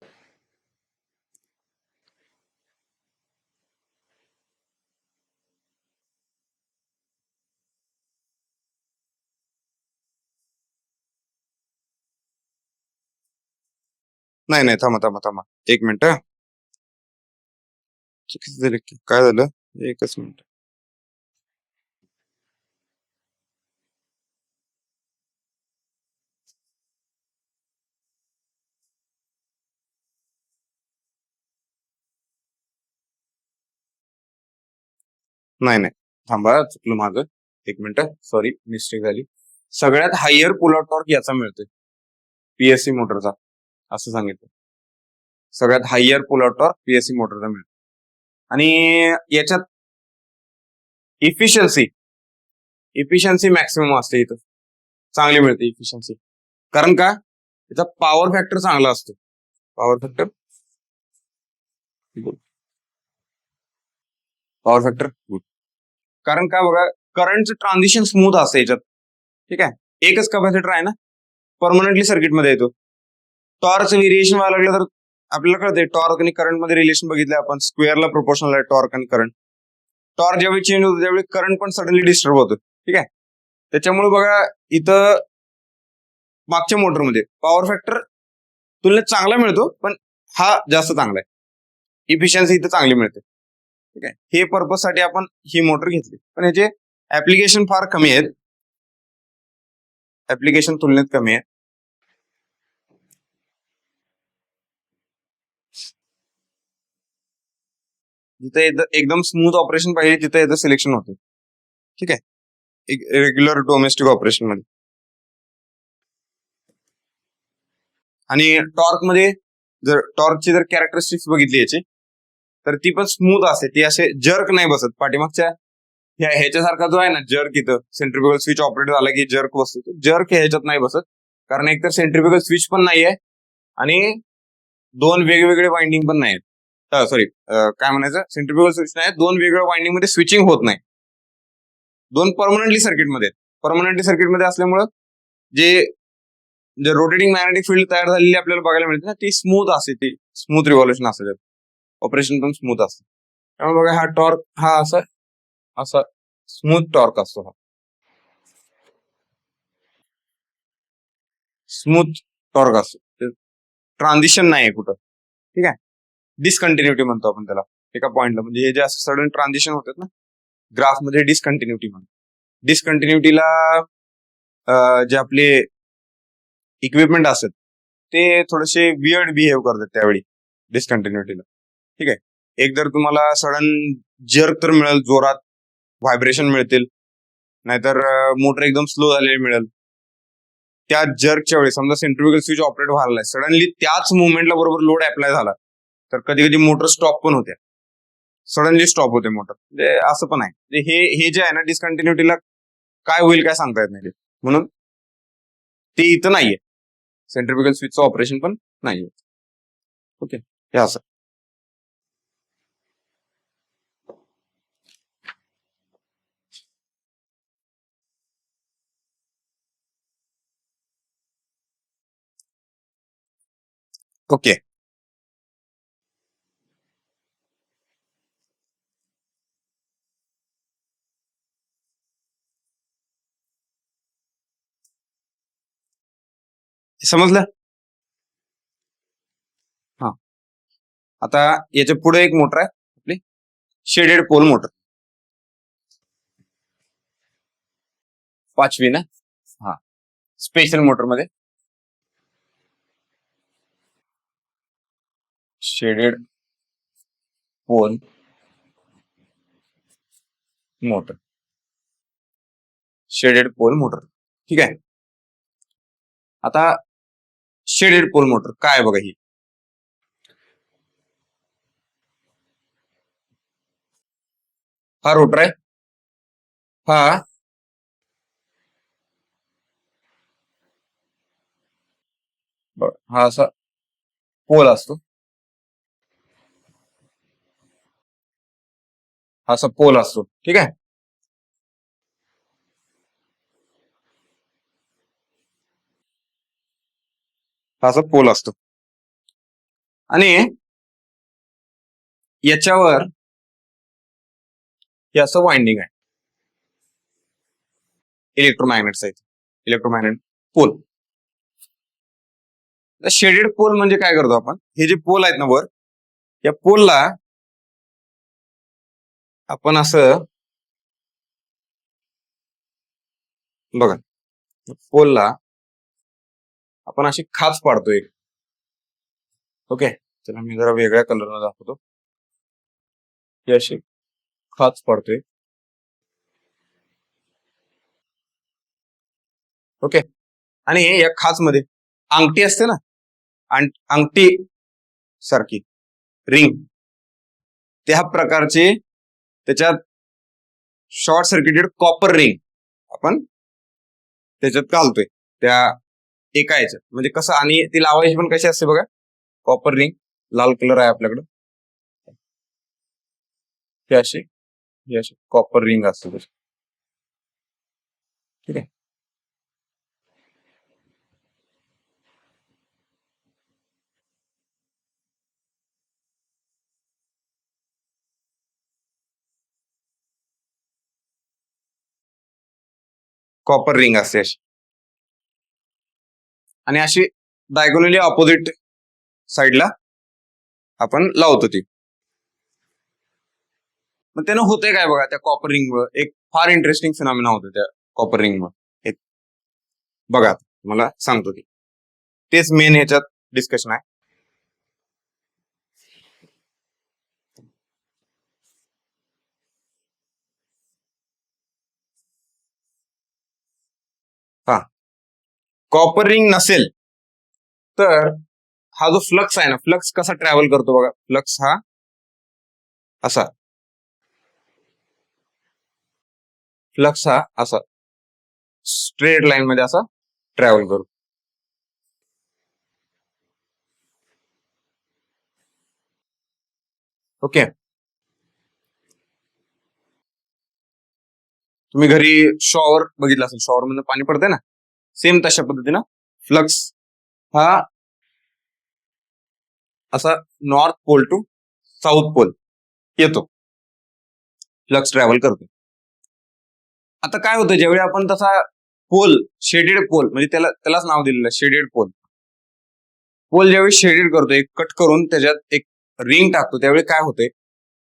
नाही नाही, थांबा थांबा थांबा, 1 मिनिट. चुकीचं झालं की काय झालं, 1च मिनिट. नाही नाही, थांबा, चुकलं माझं, 1 मिनिट, सॉरी, मिस्टेक झाली. सगळ्यात हायर पुल आउट टॉर्क याचा मिळतोय, पीएससी मोटरचा, असं सांगितलं. सगळ्यात higher pull out torque PSC मोटरचा मिळतो. आणि याच्यात इफिशियन्सी मॅक्सिमम असते, इथं चांगली मिळते इफिशियन्सी. कारण का, याचा पॉवर फॅक्टर चांगला असतो. Power factor good. कारण का बघा, करंटचं ट्रान्झिशन स्मूथ असतं याच्यात. ठीक आहे, एकच कपॅसिटर आहे ना, परमनंटली सर्किटमध्ये येतो. टॉर्कचं व्हेरिएशन व्हायला लागलं तर आपल्याला कळते, टॉर्क आणि करंट मध्ये रिलेशन बघितलं आपण, स्क्वेअरला प्रोपोर्शनल आहे टॉर्क आणि करंट. टॉर्क ज्यावेळी चेंज होतो त्यावेळी करंट पण सडनली डिस्टर्ब होतो. ठीक आहे, त्याच्यामुळे बघा इथं मागच्या मोटरमध्ये पॉवर फॅक्टर तुलनेत चांगला मिळतो, पण हा जास्त चांगला आहे, इफिशियन्सी इथं चांगली मिळते. ठीक आहे, हे पर्पज साठी आपण ही मोटर घेतली, पण याचे ऍप्लिकेशन फार कमी आहेत, ऍप्लिकेशन तुलनेत कमी आहे. जिथे एकदम स्मूथ ऑपरेशन पाहिजे तिथे याचं सिलेक्शन होते. ठीक आहे, रेग्युलर डोमेस्टिक ऑपरेशन मध्ये. आणि टॉर्क मध्ये जर टॉर्कची जर कॅरेक्टरिस्टिक्स बघितली याची, तर ती पण स्मूथ असते, ती असे जर्क नाही बसत. पाठीमागच्या ह्याच्यासारखा जो आहे ना जर्क, इथं सेंट्रिफ्युगल स्विच ऑपरेट झाला की जर्क बसतो, जर्क ह्याच्यात नाही बसत. कारण एकतर सेंट्रिफ्युगल स्विच पण नाहीये आणि 2 वेगवेगळे वाइंडिंग पण नाहीत. सॉरी, काय म्हणायचं, सेंट्रिफ्युगल स्विच नाही, 2 वेगवेगळ्या वाइंडिंग मध्ये स्विचिंग होत नाही, 2 परमनंटली सर्किटमध्ये असल्यामुळं जे रोटेटिंग मॅग्नेटिक फील्ड तयार झालेली आपल्याला बघायला मिळते ना, ती स्मूथ असते, ती स्मूथ रिव्हॉल्युशन असते, ऑपरेशन पण स्मूथ असते. त्यामुळे बघा, हा टॉर्क हा असा स्मूथ टॉर्क असतो, हा स्मूथ टॉर्क असतो, ट्रान्झिशन नाही कुठं. ठीक आहे, डिसकंटिन्युटी म्हणतो आपण त्याला एका पॉइंटला, म्हणजे हे जे असं सडन ट्रान्झिशन होतात ना ग्राफ मध्ये, डिसकंटिन्युटी म्हणतो. डिसकंटिन्युटीला जे आपले इक्विपमेंट असतात ते थोडेसे वियर्ड बिहेव करतात त्यावेळी डिसकंटिन्युटीला. ठीक आहे, एक तर तुम्हाला सडन जर्क तर मिळेल, जोरात व्हायब्रेशन मिळतील, नाहीतर मोटर एकदम स्लो झालेली मिळेल. त्या जर्कच्या वेळी समजा सेंट्रिफ्युगल स्विच ऑपरेट व्हायला सडनली त्याच मुवमेंटला बरोबर लोड अप्लाय झाला, तर कधी कधी मोटर स्टॉप पण होते, सडनली स्टॉप होते मोटर. म्हणजे असं पण आहे, हे जे आहे ना डिसकंटिन्युटीला काय होईल काय सांगता येत नाही, म्हणून ते इथं नाहीये, सेंट्रिफ्युगल स्विचचं ऑपरेशन पण नाहीये. ओके, हे असं. ओके, समजलं. हा, आता याच्या पुढे एक मोटर आहे आपली शेडेड पोल मोटर, 5वी ना. हा, स्पेशल मोटर मध्ये shaded pole motor, shaded pole motor. ठीक आहे, आता शेडेड पोल मोटर काय बघा ही, हा रोटर आहे, हा हा असा पोल असतो, हा असा पोल असतो, ठीक आहे. हा असा पोल असतो आणि याच्यावर हे असं वाइंडिंग आहे, इलेक्ट्रोमॅग्नेट पोल. शेडेड पोल म्हणजे काय करतो आपण, हे जे पोल आहेत ना वर, या पोलला आपण असं बघा, पोलला आपण अशी खाच पाडतोय. ओके, चला मी जरा वेगळ्या कलरला दाखवतो. ही अशी खाच पाडतोय. ओके, आणि या खाच मध्ये अंगठी असते ना, अंगठी सारखी रिंग, त्या प्रकारचे त्याच्यात शॉर्ट सर्किटेड कॉपर रिंग आपण त्याच्यात घालतोय त्या एका याच्यात. म्हणजे कसं, आणि ती लावायची पण कशी असते बघा, कॉपर रिंग, लाल कलर आहे आपल्याकडं, हे अशी कॉपर रिंग असते त्याची, ठीक आहे. कॉपर रिंग असते अशी, आणि अशी डायगोनली ऑपोजिट साइडला आपण लावतो ती. मग त्यानं होते काय बघा, त्या कॉपर रिंगवर एक फार इंटरेस्टिंग फिनॉमिना होतो त्या कॉपर रिंगवर. बघा मला सांगतो ती, तेच मेन ह्याच्यात डिस्कशन आहे. हा, कॉपर रिंग नसेल तर हा जो फ्लक्स आहे ना, फ्लक्स कसा ट्रॅव्हल करतो बघा, फ्लक्स हा असा, फ्लक्स हा असा स्ट्रेट लाईन मध्ये असा ट्रॅव्हल करतो. ओके, तुम्ही घरी शॉवर बघितला असेल, शॉवर मध्ये पाणी पडतंय ना, सेम तशा पद्धतीनं फ्लक्स हा असा north pole to south pole येतो, फ्लक्स ट्रॅव्हल करतो. आता काय होतं, ज्यावेळी आपण तसा पोल, शेडेड पोल म्हणजे त्यालाच नाव दिलेलं शेडेड पोल, पोल ज्यावेळी शेडेड करतो, एक कट करून त्याच्यात एक रिंग टाकतो, त्यावेळी काय होतंय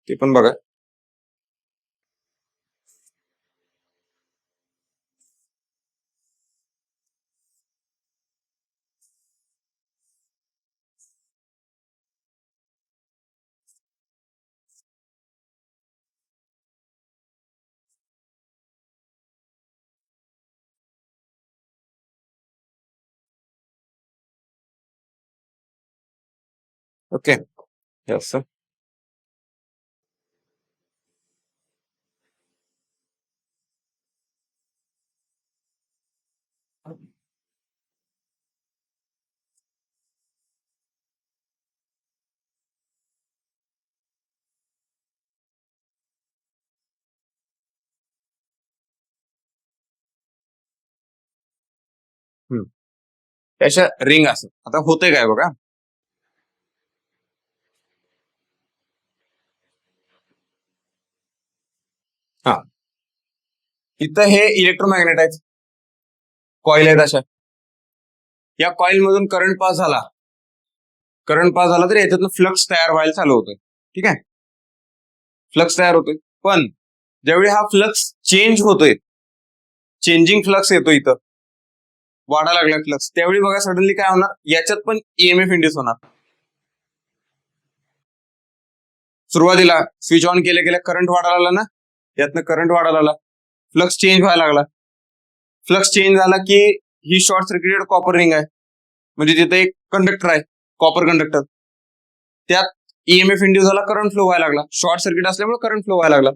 ते पण बघा. ओके, असं त्याच्या रिंग असं. आता होतंय काय बघा, हा इथं हे इलेक्ट्रोमॅग्नेट आहेत, कॉईल आहेत अशा, या कॉईल मधून करंट पास झाला, तर याच्यातून फ्लक्स तयार व्हायला चालू होतोय, ठीक आहे, फ्लक्स तयार होतोय. पण ज्यावेळी हा फ्लक्स चेंज होतोय, चेंजिंग फ्लक्स येतो इथं, वाढा लागला फ्लक्स, त्यावेळी बघा सडनली काय होणार, याच्यात पण ईएमएफ इंड्यूस होणार. सुरुवातीला स्विच ऑन केल्या केल्या करंट वाढायला लागला ना, यातनं करंट वाढायला लागला, फ्लक्स चेंज व्हायला लागला, फ्लक्स चेंज झाला की ही शॉर्ट सर्किटेड कॉपर रिंग आहे, म्हणजे तिथे एक कंडक्टर आहे, कॉपर कंडक्टर, त्यात ईएमएफ इंड्यूस झाला, करंट फ्लो व्हायला लागला, शॉर्ट सर्किट असल्यामुळे करंट फ्लो व्हायला लागला.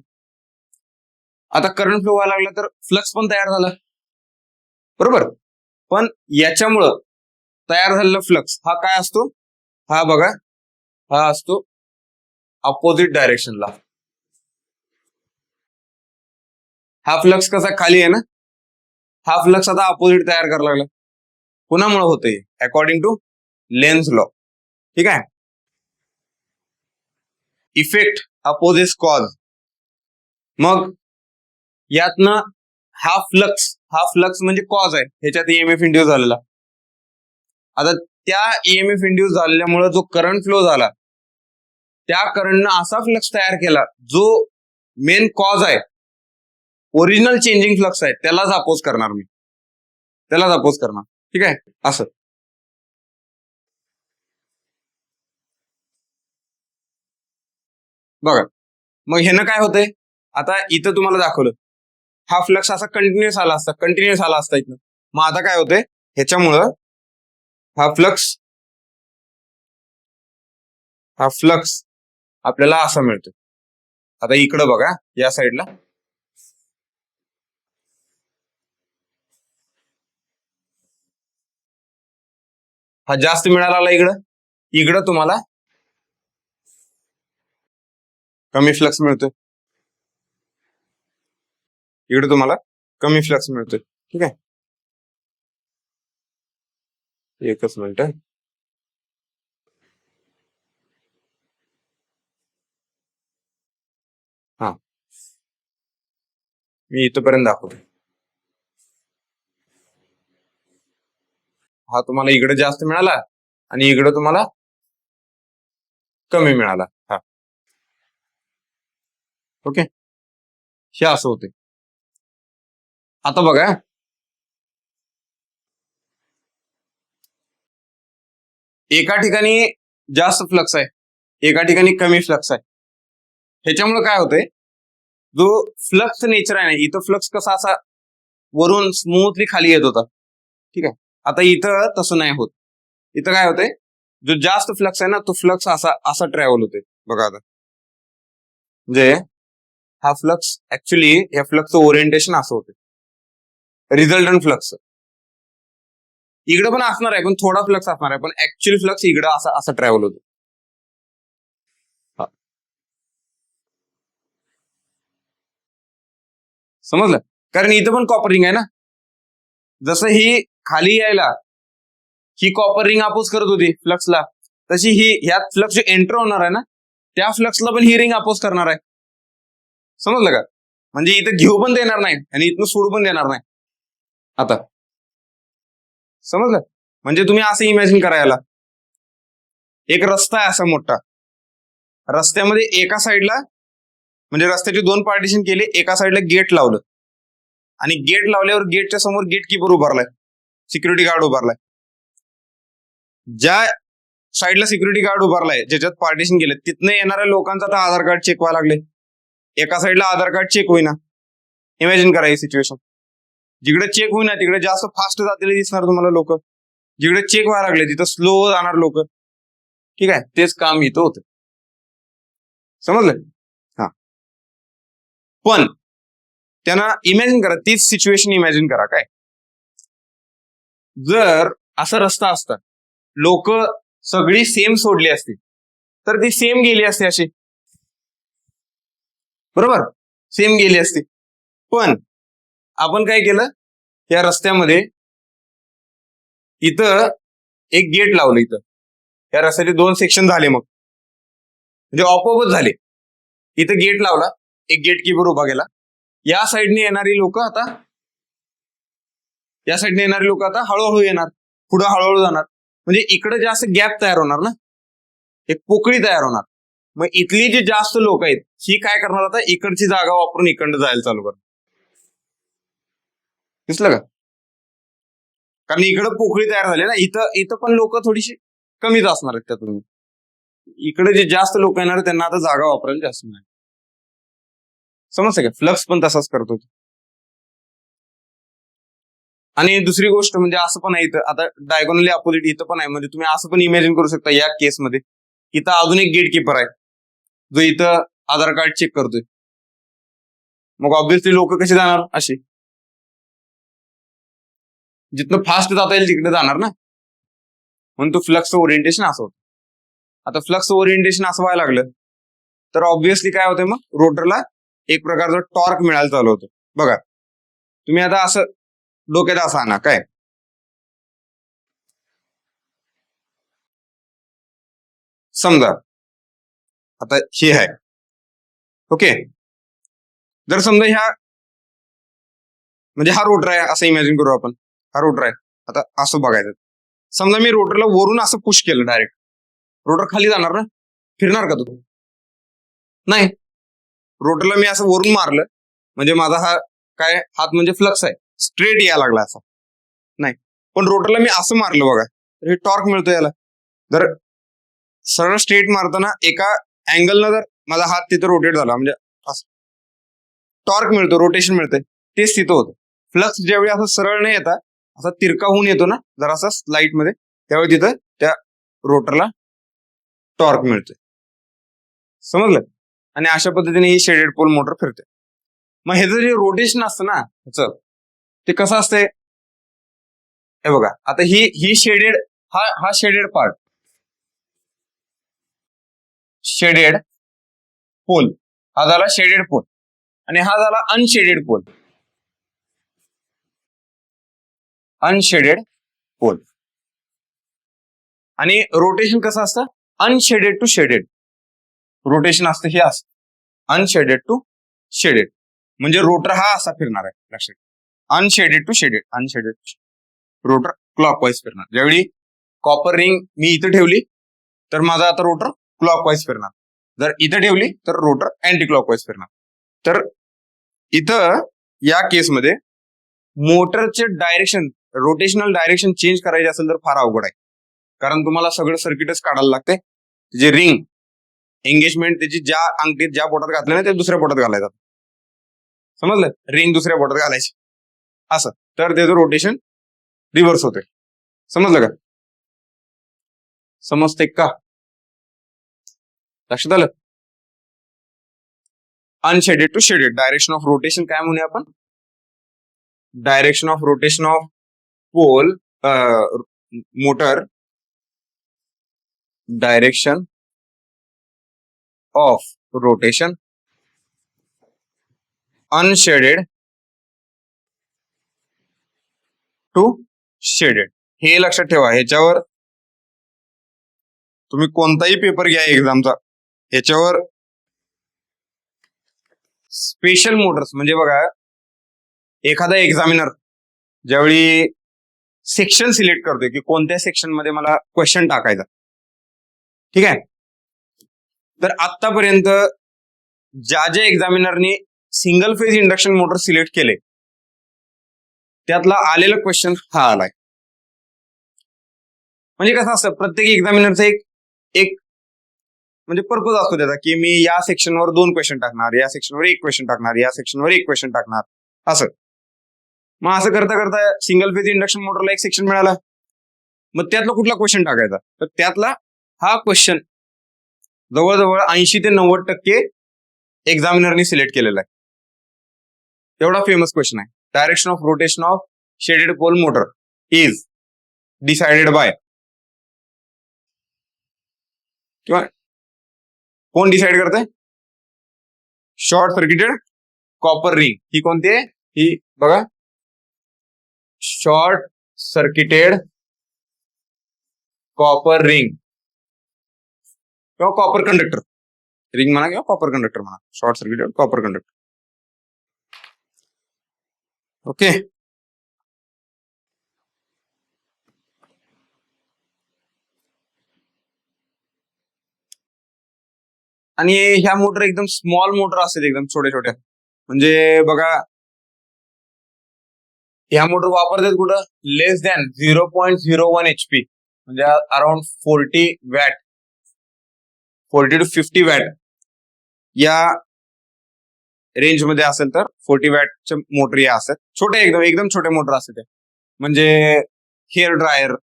आता करंट फ्लो व्हायला लागला तर फ्लक्स पण तयार झाला, बरोबर. पण याच्यामुळं तयार झालेला फ्लक्स हा काय असतो, हा बघा, हा असतो अपोजिट डायरेक्शनला. हा फ्लक्स कसा खाली आहे ना, हा फ्लक्स आता अपोजिट तयार करायला लागला. कुणामुळे होते, अकॉर्डिंग टू लेन्झ लॉ. ठीक आहे. Effect opposite cause. मग यातनं हा फ्लक्स म्हणजे कॉज आहे, ह्याच्यात ईएमएफ इंड्यूस झालेला. आता त्या ईएमएफ इंड्यूस झाल्यामुळे जो करंट फ्लो झाला, त्या करंटनं असा फ्लक्स तयार केला जो मेन कॉज आहे, ओरिजिनल चेंजिंग फ्लक्स आहे, त्यालाच अपोज करणार मी, त्यालाच अपोज करणार. ठीक आहे. असं बघा. मग ह्यानं काय होतंय, आता इथं तुम्हाला दाखवलं, हा फ्लक्स असा कंटिन्युअस आला असता इथं. मग आता काय होतंय, ह्याच्यामुळं हा फ्लक्स आपल्याला असा मिळतो. आता इकडं बघा, या साईडला हा जास्त मिळाला, इकडं तुम्हाला कमी फ्लक्स मिळतोय, इकडे तुम्हाला कमी फ्लक्स मिळतोय. ठीक आहे. एकच मिनिट. हा, मी इथपर्यंत दाखवतो. हा तुम्हाला इकडे जास्त मिळाला आणि इकडे तुम्हाला कमी मिळाला. हा, ओके. हे असं होते. आता बघा, एका ठिकाणी जास्त फ्लक्स आहे, एका ठिकाणी कमी फ्लक्स आहे. ह्याच्यामुळे काय होतंय, जो फ्लक्स नेचर आहे ना, इथं फ्लक्स कसा असा वरून स्मूथली खाली येत होता. ठीक आहे. आता इथं तसं नाही होत. इथं काय होतंय, जो जास्त फ्लक्स आहे ना, तो फ्लक्स असा ट्रॅव्हल होते. बघा आता, म्हणजे हा फ्लक्स ऍक्च्युली, या फ्लक्सचं ओरिएंटेशन असं होते, रिझल्टंट फ्लक्स इकडे पण असणार आहे, पण थोडा फ्लक्स असणार आहे, पण ऍक्च्युअली फ्लक्स इकडे असा ट्रॅव्हल होतो. समजलं. कारण इथं पण कॉपर रिंग आहे ना, जसं ही खाली यायला ही कॉपर रिंग अपोज करत होती फ्लक्सला, तशी ही ह्यात फ्लक्स जो एंटर होणार आहे ना, त्या फ्लक्सला पण ही रिंग अपोज करणार आहे. समजलं का. म्हणजे इथं घेऊ पण देणार नाही आणि इथनं सोडू पण देणार नाही. आता समजलं. म्हणजे तुम्ही असं इमॅजिन करायला, एक रस्ता आहे असा मोठा, रस्त्यामध्ये एका साईडला, म्हणजे रस्त्याचे दोन पार्टिशन केले, एका साईडला गेट लावलं, आणि गेट लावल्यावर गेटच्या समोर गेट कीपर उभारलाय, सिक्युरिटी गार्ड उभारलाय. ज्या साईडला सिक्युरिटी गार्ड उभारलाय, ज्याच्यात पार्टिशन केले, तिथनं येणाऱ्या लोकांचा आता आधार कार्ड चेक व्हायला लागले. एका साईडला आधार कार्ड चेक होईना. इमॅजिन करा ही सिच्युएशन. जिकडे चेक होईना तिकडे जास्त फास्ट जातील दिसणार तुम्हाला लोक, जिकडे चेक व्हायला लागले तिथं स्लो जाणार लोक. ठीक आहे. तेच काम इथं होतं. समजलं. हा, पण त्यांना इमॅजिन करा, तीच सिच्युएशन इमॅजिन करा. काय जर असा रस्ता असता, लोक सगळी सेम सोडली असती, तर ती सेम गेली असते अशी, बरोबर, सेम गेली असती. पण आपण काय केलं, या रस्त्यामध्ये इथं एक गेट लावलं. इथं या रस्त्याचे दोन सेक्शन झाले, मग म्हणजे ऑपोजिट झाले. इथं गेट लावला, एक गेट कीपर उभा केला. या साईडने येणारी लोक आता हळूहळू येणार, पुढे हळूहळू जाणार. म्हणजे इकडे जास्त गॅप तयार होणार ना, एक पोकळी तयार होणार. मग इथली जी जास्त लोक आहेत ही काय करणार, आता इकडची जागा वापरून इकडं जायला चालू करणार. दिसलं का. कारण इकडं पोकळी तयार झाली ना, इथं पण लोक थोडीशी कमीच असणार आहेत त्यातून. इकडे जे जास्त लोक येणार त्यांना आता जागा वापरायला जास्त नाही. समजतं का. फ्लक्स पण तसाच करतो. आणि दुसरी गोष्ट म्हणजे असं पण आहे इथं, आता डायगोनली अपोजिट इथं पण आहे, म्हणजे तुम्ही असं पण इमॅजिन करू शकता या केसमध्ये इथं अजून एक गेट कीपर आहे जो इथं आधार कार्ड चेक करतोय. मग ऑब्व्हियसली लोक कसे जाणार, अशी जिथनं फास्ट जाता येईल तिकडे जाणार ना, म्हणून तो फ्लक्स ओरिएंटेशन असं होतं. आता फ्लक्स ओरिएंटेशन असं व्हायला लागलं तर ऑब्व्हियसली काय होतंय, मग रोटरला एक प्रकारचं टॉर्क मिळायला चालू होतं. बघा तुम्ही आता असं डोक्यात असं आणा, काय समजा आता हे आहे, ओके, जर समजा ह्या म्हणजे हा रोटर आहे असं इमॅजिन करू आपण, हा रोटर आहे. आता असं बघायचं, समजा मी रोटरला वरून असं पुश केलं डायरेक्ट, रोटर खाली जाणार ना, फिरणार का तो? नाही. रोटरला मी असं वरून मारलं म्हणजे माझा हा काय हात म्हणजे फ्लक्स आहे, स्ट्रेट यायला लागला असा नाही. पण रोटरला मी असं मारलं बघा, तर हे टॉर्क मिळतो याला. जर सरळ स्ट्रेट मारताना एका अँगलनं जर माझा हात तिथं रोटेट झाला म्हणजे असं टॉर्क मिळतो, रोटेशन मिळतंय, तेच तिथं होतं. फ्लक्स ज्यावेळी असं सरळ नाही येता असा तिरका होऊन येतो ना जरासा लाईट मध्ये, त्यावेळी तिथं त्या रोटरला टॉर्क मिळतोय. समजलं? आणि अशा पद्धतीने ही शेडेड पोल मोटर फिरते. मग ह्याचं जे रोटेशन असतं ना ह्याचं, ते कसं असतंय हे बघा, आता ही शेडेड, हा शेडेड पार्ट, शेडेड पोल, हा झाला शेडेड पोल आणि हा झाला अनशेडेड पोल. अनशेडेड पोल आणि रोटेशन कसं असतं, अनशेडेड टू शेडेड रोटेशन असतं, हे असतं अनशेडेड टू शेडेड, म्हणजे रोटर हा असा फिरणार आहे, लक्षात. Unshaded to shaded, unshaded rotor clockwise फिरणार. ज्यावेळी कॉपर रिंग मी इथं ठेवली तर माझा आता रोटर क्लॉकवाईज फिरणार, जर इथं ठेवली तर रोटर अँटी क्लॉकवाईज फिरणार. तर इथं या केसमध्ये मोटरचे डायरेक्शन, रोटेशनल डायरेक्शन चेंज करायचे असेल तर फार अवघड आहे, कारण तुम्हाला सगळं सर्किटच काढायला लागते. जे रिंग एंगेजमेंट त्याची ज्या अंगठीत ज्या बोटात घातलं ना ते दुसऱ्या बोटात घालायचं, समजलं, रिंग दुसऱ्या बोटात घालायची असं, तर त्याचं रोटेशन रिव्हर्स होते. समजलं का? समजते का? लक्षात आलं? Unshaded to shaded direction of rotation काय म्हणूया आपण, direction of rotation of pole motor, direction of rotation unshaded to shaded. हे लक्षात ठेवा, ह्याच्यावर तुम्ही कोणताही पेपर घ्या एक्झामचा, ह्याच्यावर स्पेशल मोटर्स, म्हणजे बघा एखादा एक्झामिनर ज्यावेळी सेक्शन सिलेक्ट करतोय की कोणत्या सेक्शन मध्ये मला क्वेश्चन टाकायचा, ठीक आहे, तर आतापर्यंत ज्या ज्या एक्झामिनरनी single phase induction motor select केले त्यातला आलेला क्वेश्चन हा आलाय. म्हणजे कसं असतं, प्रत्येक एक्झामिनरचा एक म्हणजे पर्पज असतो त्याचा, की मी या सेक्शनवर 2 क्वेश्चन टाकणार, या सेक्शनवर 1 क्वेश्चन टाकणार, या सेक्शनवर 1 क्वेश्चन टाकणार, असं. मग असं करता करता सिंगल फेज इंडक्शन मोटरला एक सेक्शन मिळाला, मग त्यातला कुठला क्वेश्चन टाकायचा, तर त्यातला हा क्वेश्चन जवळजवळ 80 ते 90% एक्झामिनरनी सिलेक्ट केलेला आहे. एवढा फेमस क्वेश्चन आहे. Direction of rotation of shaded pole motor is decided by, किंवा कोण डिसाइड करतंय, शॉर्ट सर्किटेड कॉपर रिंग. ही कोणती आहे, ही बघा शॉर्ट सर्किटेड कॉपर रिंग किंवा कॉपर कंडक्टर, रिंग म्हणा किंवा कॉपर कंडक्टर म्हणा, short circuited copper conductor. Okay, आणि ह्या मोटर एकदम स्मॉल मोटर असतात, एकदम छोट्या छोट्या, म्हणजे बघा ह्या मोटर वापरतात कुठं, लेस दॅन 0.01 HP, म्हणजे अराउंड 40 वॅट, 40 to 50 वॅट या रेंज मध्ये असेल तर 40 वॅटच्या मोटर या असतात. छोटे एकदम छोटे मोटर असतात. म्हणजे हेअर ड्रायर,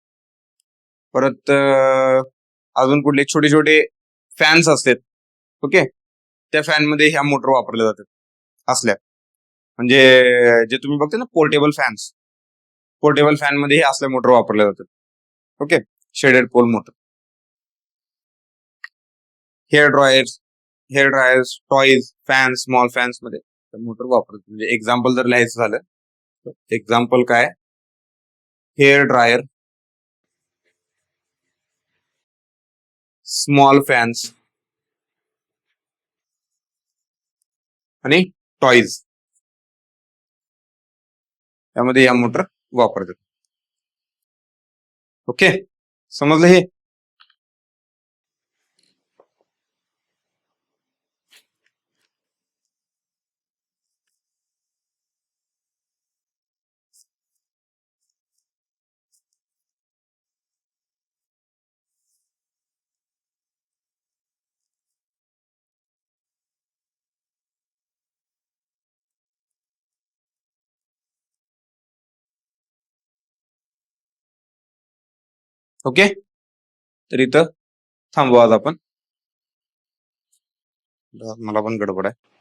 परत अजून कुठले छोटे छोटे फॅन्स असतात. ओके, त्या फॅन मध्ये ह्या मोटर वापरल्या जातात असल्या. म्हणजे जे तुम्ही बघते ना पोर्टेबल फॅन मध्ये हे असल्या मोटर वापरल्या जातात. Okay, shaded pole motor. Hair dryers, toys, fans, small fans मध्ये मोटर वापरतात. म्हणजे एक्झाम्पल जर लिहायचं झालं, एक्झाम्पल काय, हेअर ड्रायर, स्मॉल फॅन्स आणि टॉईज, यामध्ये या मोटर वापरतात. ओके, समजलं हे? ओके, तर इथं थांबू आज आपण. मला पण गडबड आहे.